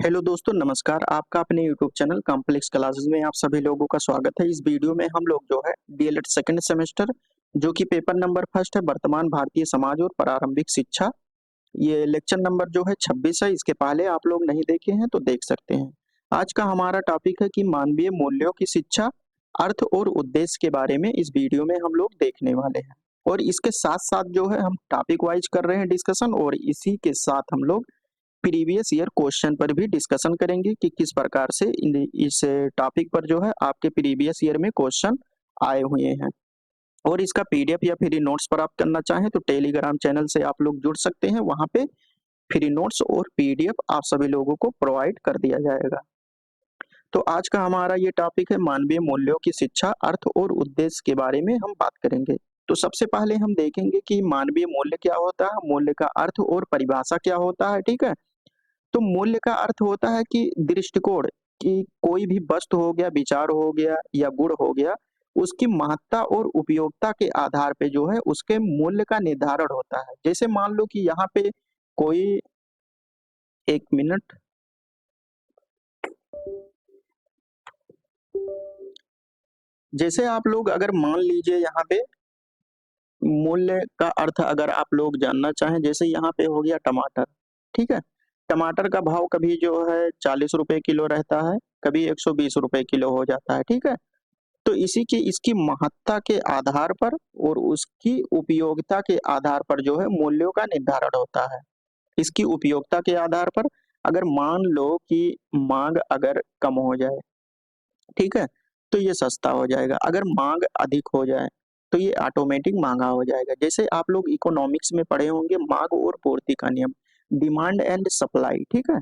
Hello दोस्तों, नमस्कार। आपका अपने यूट्यूब चैनल कॉम्प्लेक्स क्लासेस में आप सभी लोगों का स्वागत है। इस वीडियो में हम लोग जो है डीएलएड सेकंड सेमेस्टर जो कि पेपर नंबर फर्स्ट है, वर्तमान भारतीय समाज और प्रारंभिक शिक्षा, ये लेक्चर नंबर जो है 26 है। इसके पहले आप लोग नहीं देखे हैं तो देख सकते हैं। आज का हमारा टॉपिक है कि मानवीय मूल्यों की शिक्षा, अर्थ और उद्देश्य के बारे में इस वीडियो में हम लोग देखने वाले हैं। और इसके साथ साथ जो है हम टॉपिक वाइज कर रहे हैं डिस्कशन, और इसी के साथ हम लोग प्रीवियस ईयर क्वेश्चन पर भी डिस्कशन करेंगे कि किस प्रकार से इस टॉपिक पर जो है आपके प्रीवियस ईयर में क्वेश्चन आए हुए हैं। और इसका पीडीएफ या फ्री नोट्स प्राप्त करना चाहें तो टेलीग्राम चैनल से आप लोग जुड़ सकते हैं। वहां पे फ्री नोट्स और पीडीएफ आप सभी लोगों को प्रोवाइड कर दिया जाएगा। तो आज का हमारा ये टॉपिक है मानवीय मूल्यों की शिक्षा, अर्थ और उद्देश्य के बारे में हम बात करेंगे। तो सबसे पहले हम देखेंगे कि मानवीय मूल्य क्या होता है, मूल्य का अर्थ और परिभाषा क्या होता है। ठीक है, तो मूल्य का अर्थ होता है कि दृष्टिकोण, कि कोई भी वस्तु हो गया, विचार हो गया या गुण हो गया, उसकी महत्ता और उपयोगिता के आधार पे जो है उसके मूल्य का निर्धारण होता है। जैसे मान लो कि यहाँ पे कोई, एक मिनट, जैसे आप लोग अगर मान लीजिए यहाँ पे मूल्य का अर्थ अगर आप लोग जानना चाहें, जैसे यहाँ पे हो गया टमाटर। ठीक है, टमाटर का भाव कभी जो है 40 रुपए किलो रहता है, कभी 120 रुपए किलो हो जाता है। ठीक है, तो इसी की इसकी महत्ता के आधार पर और उसकी उपयोगिता के आधार पर जो है मूल्यों का निर्धारण होता है। इसकी उपयोगिता के आधार पर अगर मान लो कि मांग अगर कम हो जाए, ठीक है, तो ये सस्ता हो जाएगा। अगर मांग अधिक हो जाए तो ये ऑटोमेटिक महंगा हो जाएगा। जैसे आप लोग इकोनॉमिक्स में पढ़े होंगे, मांग और पूर्ति का नियम, डिमांड एंड सप्लाई। ठीक है,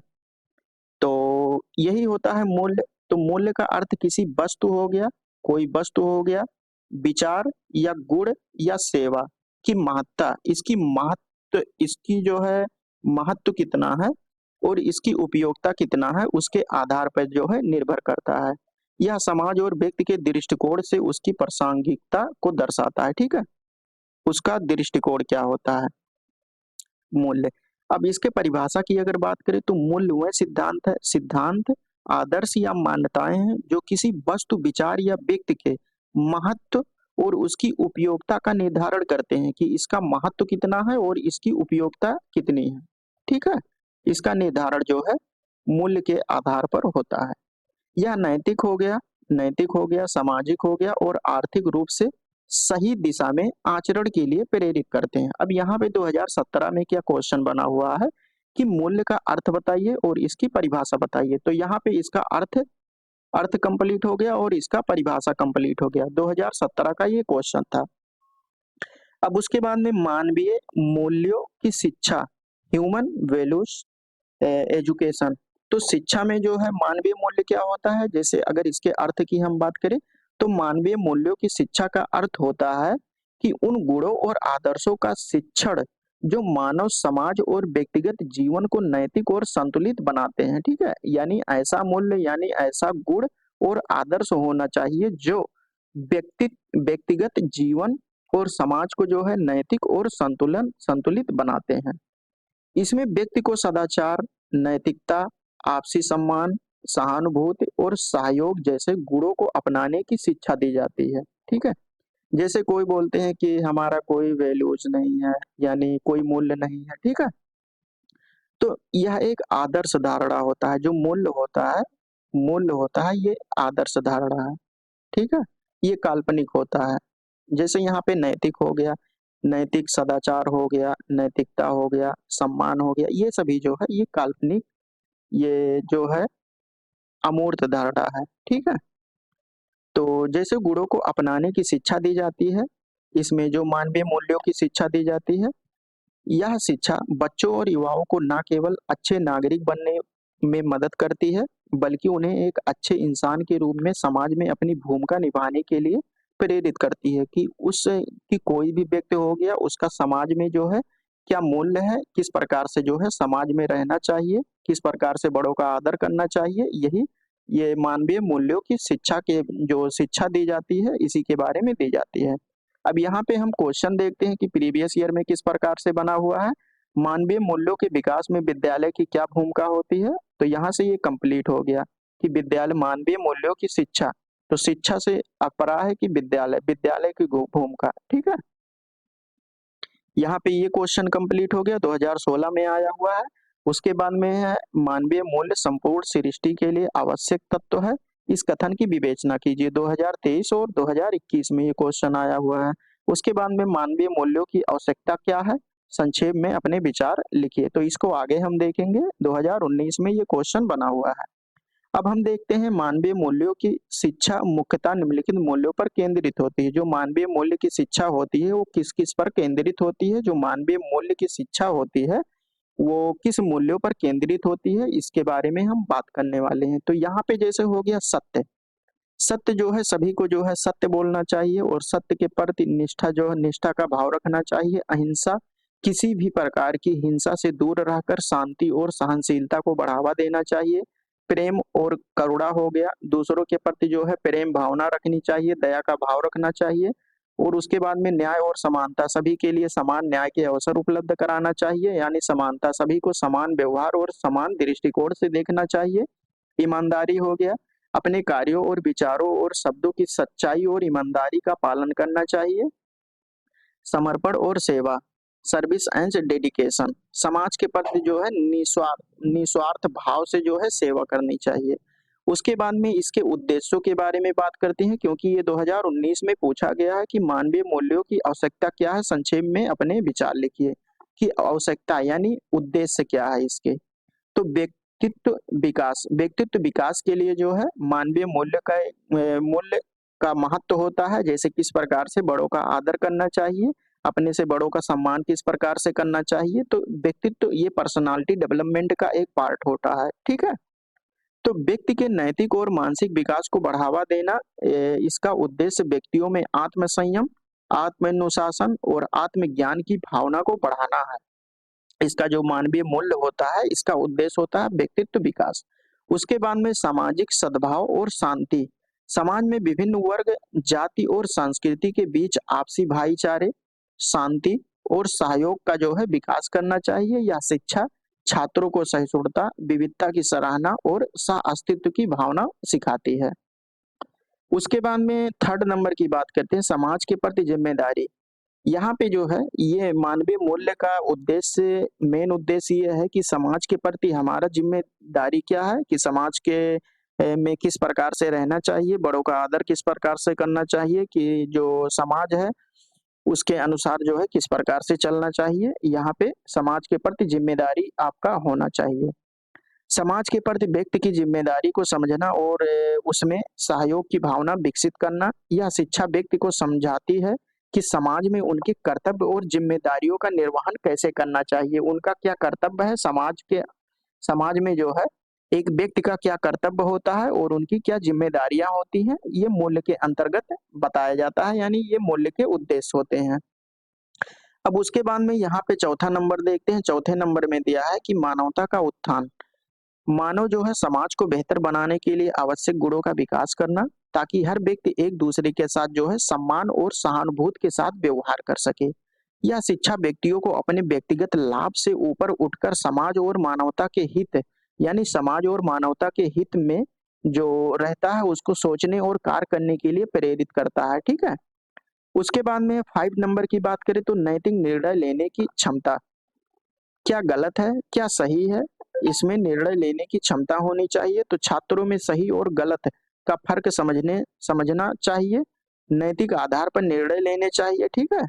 तो यही होता है मूल्य। तो मूल्य का अर्थ किसी वस्तु हो गया, कोई वस्तु हो गया, विचार या गुण या सेवा की महत्ता, इसकी जो है महत्व कितना है और इसकी उपयोगिता कितना है, उसके आधार पर जो है निर्भर करता है। यह समाज और व्यक्ति के दृष्टिकोण से उसकी प्रासंगिकता को दर्शाता है। ठीक है, उसका दृष्टिकोण क्या होता है मूल्य। अब इसके परिभाषा की अगर बात करें तो मूल्य वह सिद्धांत है, सिद्धांत, आदर्श या मान्यताएं हैं जो किसी वस्तु, विचार या व्यक्ति के महत्व और उसकी उपयोगिता का निर्धारण करते हैं कि इसका महत्व कितना है और इसकी उपयोगिता कितनी है। ठीक है, इसका निर्धारण जो है मूल्य के आधार पर होता है। यह नैतिक हो गया, सामाजिक हो गया और आर्थिक रूप से सही दिशा में आचरण के लिए प्रेरित करते हैं। अब यहाँ पे 2017 में क्या क्वेश्चन बना हुआ है कि मूल्य का अर्थ बताइए और इसकी परिभाषा बताइए। तो यहाँ पे इसका अर्थ अर्थ कंप्लीट हो गया और इसका परिभाषा कंप्लीट हो गया। 2017 का ये क्वेश्चन था। अब उसके बाद में मानवीय मूल्यों की शिक्षा, ह्यूमन वैल्यूज एजुकेशन। तो शिक्षा में जो है मानवीय मूल्य क्या होता है, जैसे अगर इसके अर्थ की हम बात करें तो मानवीय मूल्यों की शिक्षा का अर्थ होता है कि उन गुणों और आदर्शों का शिक्षण जो मानव समाज और व्यक्तिगत जीवन को नैतिक और संतुलित बनाते हैं। ठीक है, यानी ऐसा मूल्य यानी ऐसा गुण और आदर्श होना चाहिए जो व्यक्तिगत जीवन और समाज को जो है नैतिक और संतुलित बनाते हैं। इसमें व्यक्ति को सदाचार, नैतिकता, आपसी सम्मान, सहानुभूति और सहयोग जैसे गुणों को अपनाने की शिक्षा दी जाती है। ठीक है, जैसे कोई बोलते हैं कि हमारा कोई वैल्यूज नहीं है, यानी कोई मूल्य नहीं है। ठीक है, तो यह एक आदर्श धारणा होता है। जो मूल्य होता है ये आदर्श धारणा है। ठीक है, ये काल्पनिक होता है। जैसे यहाँ पे नैतिक हो गया, नैतिक सदाचार हो गया, नैतिकता हो गया, सम्मान हो गया, ये सभी जो है ये काल्पनिक, ये जो है अमूर्त धारणा है। ठीक है, तो जैसे गुणों को अपनाने की शिक्षा दी जाती है, इसमें जो मानवीय मूल्यों की शिक्षा दी जाती है, यह शिक्षा बच्चों और युवाओं को न केवल अच्छे नागरिक बनने में मदद करती है, बल्कि उन्हें एक अच्छे इंसान के रूप में समाज में अपनी भूमिका निभाने के लिए प्रेरित करती है कि कोई भी व्यक्ति हो गया, उसका समाज में जो है क्या मूल्य है, किस प्रकार से जो है समाज में रहना चाहिए, किस प्रकार से बड़ों का आदर करना चाहिए। यही ये मानवीय मूल्यों की शिक्षा के जो शिक्षा दी जाती है, इसी के बारे में दी जाती है। अब यहाँ पे हम क्वेश्चन देखते हैं कि प्रीवियस ईयर में किस प्रकार से बना हुआ है। मानवीय मूल्यों के विकास में विद्यालय की क्या भूमिका होती है? तो यहाँ से ये कंप्लीट हो गया कि विद्यालय मानवीय मूल्यों की शिक्षा, तो शिक्षा से अपरा है कि विद्यालय, विद्यालय की भूमिका, ठीक है। यहाँ पे ये क्वेश्चन कंप्लीट हो गया, 2016 में आया हुआ है। उसके बाद में है मानवीय मूल्य संपूर्ण सृष्टि के लिए आवश्यक तत्व है, इस कथन की विवेचना कीजिए। 2023 और 2021 में ये क्वेश्चन आया हुआ है। उसके बाद में मानवीय मूल्यों की आवश्यकता क्या है, संक्षेप में अपने विचार लिखिए। तो इसको आगे हम देखेंगे, 2019 में ये क्वेश्चन बना हुआ है। अब हम देखते हैं मानवीय मूल्यों की शिक्षा मुख्यतः निम्नलिखित मूल्यों पर केंद्रित होती है। जो मानवीय मूल्य की शिक्षा होती है वो किस किस पर केंद्रित होती है? जो मानवीय मूल्य की शिक्षा होती है वो किस मूल्यों पर केंद्रित होती है, इसके बारे में हम बात करने वाले हैं। तो यहाँ पे जैसे हो गया सत्य, सत्य जो है सभी को जो है सत्य बोलना चाहिए और सत्य के प्रति निष्ठा जो है निष्ठा का भाव रखना चाहिए। अहिंसा, किसी भी प्रकार की हिंसा से दूर रहकर शांति और सहनशीलता को बढ़ावा देना चाहिए। प्रेम और करुणा हो गया, दूसरों के प्रति जो है प्रेम भावना रखनी चाहिए, दया का भाव रखना चाहिए। और उसके बाद में न्याय और समानता, सभी के लिए समान न्याय के अवसर उपलब्ध कराना चाहिए, यानी समानता, सभी को समान व्यवहार और समान दृष्टिकोण से देखना चाहिए। ईमानदारी हो गया, अपने कार्यों और विचारों और शब्दों की सच्चाई और ईमानदारी का पालन करना चाहिए। समर्पण और सेवा, सर्विस एंड डेडिकेशन, समाज के प्रति जो है निस्वार्थ भाव से जो है सेवा करनी चाहिए। उसके बाद में इसके उद्देश्यों के बारे में बात करते हैं, क्योंकि ये 2019 में पूछा गया है कि मानवीय मूल्यों की आवश्यकता क्या है, संक्षेप में अपने विचार लिखिए कि आवश्यकता यानी उद्देश्य क्या है इसके। तो व्यक्तित्व विकास के लिए जो है मानवीय मूल्य का महत्व होता है, जैसे किस प्रकार से बड़ों का आदर करना चाहिए, अपने से बड़ों का सम्मान किस प्रकार से करना चाहिए। तो व्यक्तित्व ये पर्सनालिटी डेवलपमेंट का एक पार्ट होता है, ठीक है। तो व्यक्ति के नैतिक और मानसिक विकास को बढ़ावा देना, इसका उद्देश्य व्यक्तियों में आत्म संयम, आत्मानुशासन और आत्मज्ञान की भावना को बढ़ाना है। इसका जो मानवीय मूल्य होता है इसका उद्देश्य होता है व्यक्तित्व विकास। उसके बाद में सामाजिक सद्भाव और शांति, समाज में विभिन्न वर्ग, जाति और संस्कृति के बीच आपसी भाईचारे, शांति और सहयोग का जो है विकास करना चाहिए। यह शिक्षा छात्रों को सहिष्णुता, विविधता की सराहना और सह अस्तित्व की भावना सिखाती है। उसके बाद में थर्ड नंबर की बात करते हैं, समाज के प्रति जिम्मेदारी। यहाँ पे जो है ये मानवीय मूल्य का उद्देश्य, मेन उद्देश्य ये है कि समाज के प्रति हमारा जिम्मेदारी क्या है, कि समाज के में किस प्रकार से रहना चाहिए, बड़ों का आदर किस प्रकार से करना चाहिए, कि जो समाज है उसके अनुसार जो है किस प्रकार से चलना चाहिए। यहाँ पे समाज के प्रति जिम्मेदारी आपका होना चाहिए। समाज के प्रति व्यक्ति की जिम्मेदारी को समझना और उसमें सहयोग की भावना विकसित करना, यह शिक्षा व्यक्ति को समझाती है कि समाज में उनके कर्तव्य और जिम्मेदारियों का निर्वहन कैसे करना चाहिए। उनका क्या कर्तव्य है समाज में जो है एक व्यक्ति का क्या कर्तव्य होता है और उनकी क्या जिम्मेदारियां होती हैं, ये मूल्य के अंतर्गत बताया जाता है, यानी ये मूल्य के उद्देश्य होते हैं। अब उसके बाद में यहाँ पे चौथा नंबर देखते हैं। चौथे नंबर में दिया है कि मानवता का उत्थान, मानव जो है समाज को बेहतर बनाने के लिए आवश्यक गुणों का विकास करना, ताकि हर व्यक्ति एक दूसरे के साथ जो है सम्मान और सहानुभूति के साथ व्यवहार कर सके। यह शिक्षा व्यक्तियों को अपने व्यक्तिगत लाभ से ऊपर उठकर समाज और मानवता के हित, यानी समाज और मानवता के हित में जो रहता है उसको सोचने और कार्य करने के लिए प्रेरित करता है, ठीक है। उसके बाद में 5 नंबर की बात करें तो नैतिक निर्णय लेने की क्षमता, क्या गलत है क्या सही है, इसमें निर्णय लेने की क्षमता होनी चाहिए। तो छात्रों में सही और गलत का फर्क समझना चाहिए, नैतिक आधार पर निर्णय लेने चाहिए, ठीक है।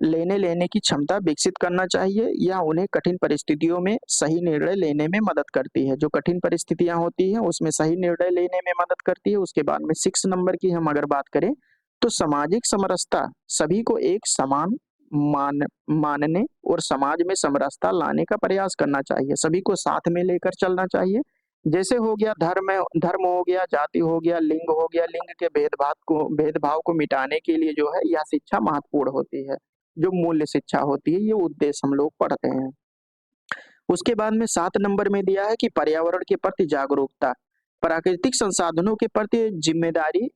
लेने की क्षमता विकसित करना चाहिए, यह उन्हें कठिन परिस्थितियों में सही निर्णय लेने में मदद करती है। जो कठिन परिस्थितियां होती हैं उसमें सही निर्णय लेने में मदद करती है। उसके बाद में 6 नंबर की हम अगर बात करें तो सामाजिक समरसता, सभी को एक समान मानने और समाज में समरसता लाने का प्रयास करना चाहिए, सभी को साथ में लेकर चलना चाहिए। जैसे हो गया धर्म हो गया, जाति हो गया, लिंग हो गया, लिंग के भेदभाव को मिटाने के लिए जो है यह शिक्षा महत्वपूर्ण होती है। जो मूल्य शिक्षा होती है ये उद्देश्य हम लोग पढ़ते हैं। उसके बाद में 7 नंबर में दिया है कि पर्यावरण के प्रति जागरूकता, प्राकृतिक संसाधनों के प्रति जिम्मेदारी,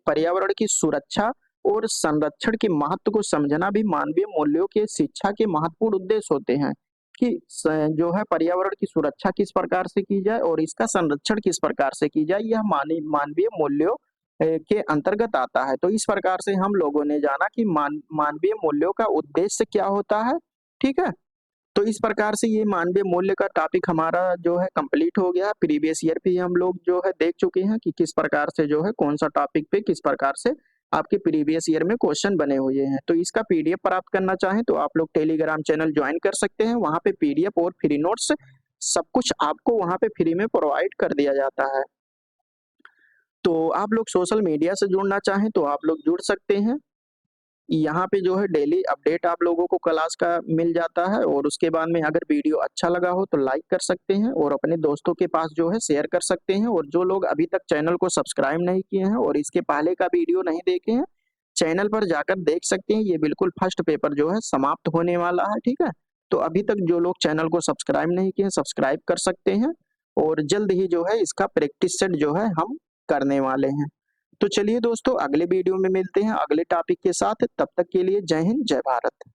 पर्यावरण की सुरक्षा और संरक्षण के महत्व को समझना भी मानवीय मूल्यों के शिक्षा के महत्वपूर्ण उद्देश्य होते हैं कि जो है पर्यावरण की सुरक्षा किस प्रकार से की जाए और इसका संरक्षण किस प्रकार से की जाए, यह मानवीय मूल्यों के अंतर्गत आता है। तो इस प्रकार से हम लोगों ने जाना कि मानवीय मूल्यों का उद्देश्य क्या होता है, ठीक है। तो इस प्रकार से ये मानवीय मूल्य का टॉपिक हमारा जो है कंप्लीट हो गया। प्रीवियस ईयर भी हम लोग जो है देख चुके हैं कि किस प्रकार से जो है कौन सा टॉपिक पे किस प्रकार से आपके प्रीवियस ईयर में क्वेश्चन बने हुए हैं। तो इसका पीडीएफ प्राप्त करना चाहें तो आप लोग टेलीग्राम चैनल ज्वाइन कर सकते हैं। वहाँ पे पीडीएफ और फ्री नोट्स सब कुछ आपको वहाँ पे फ्री में प्रोवाइड कर दिया जाता है। तो आप लोग सोशल मीडिया से जुड़ना चाहें तो आप लोग जुड़ सकते हैं। यहाँ पे जो है डेली अपडेट आप लोगों को क्लास का मिल जाता है और उसके बाद में अगर वीडियो अच्छा लगा हो तो लाइक कर सकते हैं और अपने दोस्तों के पास जो है शेयर कर सकते हैं। और जो लोग अभी तक चैनल को सब्सक्राइब नहीं किए हैं और इसके पहले का वीडियो नहीं देखे हैं, चैनल पर जाकर देख सकते हैं। ये बिल्कुल फर्स्ट पेपर जो है समाप्त होने वाला है, ठीक है। तो अभी तक जो लोग चैनल को सब्सक्राइब नहीं किए हैं, सब्सक्राइब कर सकते हैं और जल्द ही जो है इसका प्रैक्टिस सेट जो है हम करने वाले हैं। तो चलिए दोस्तों, अगले वीडियो में मिलते हैं अगले टॉपिक के साथ। तब तक के लिए जय हिंद, जय भारत।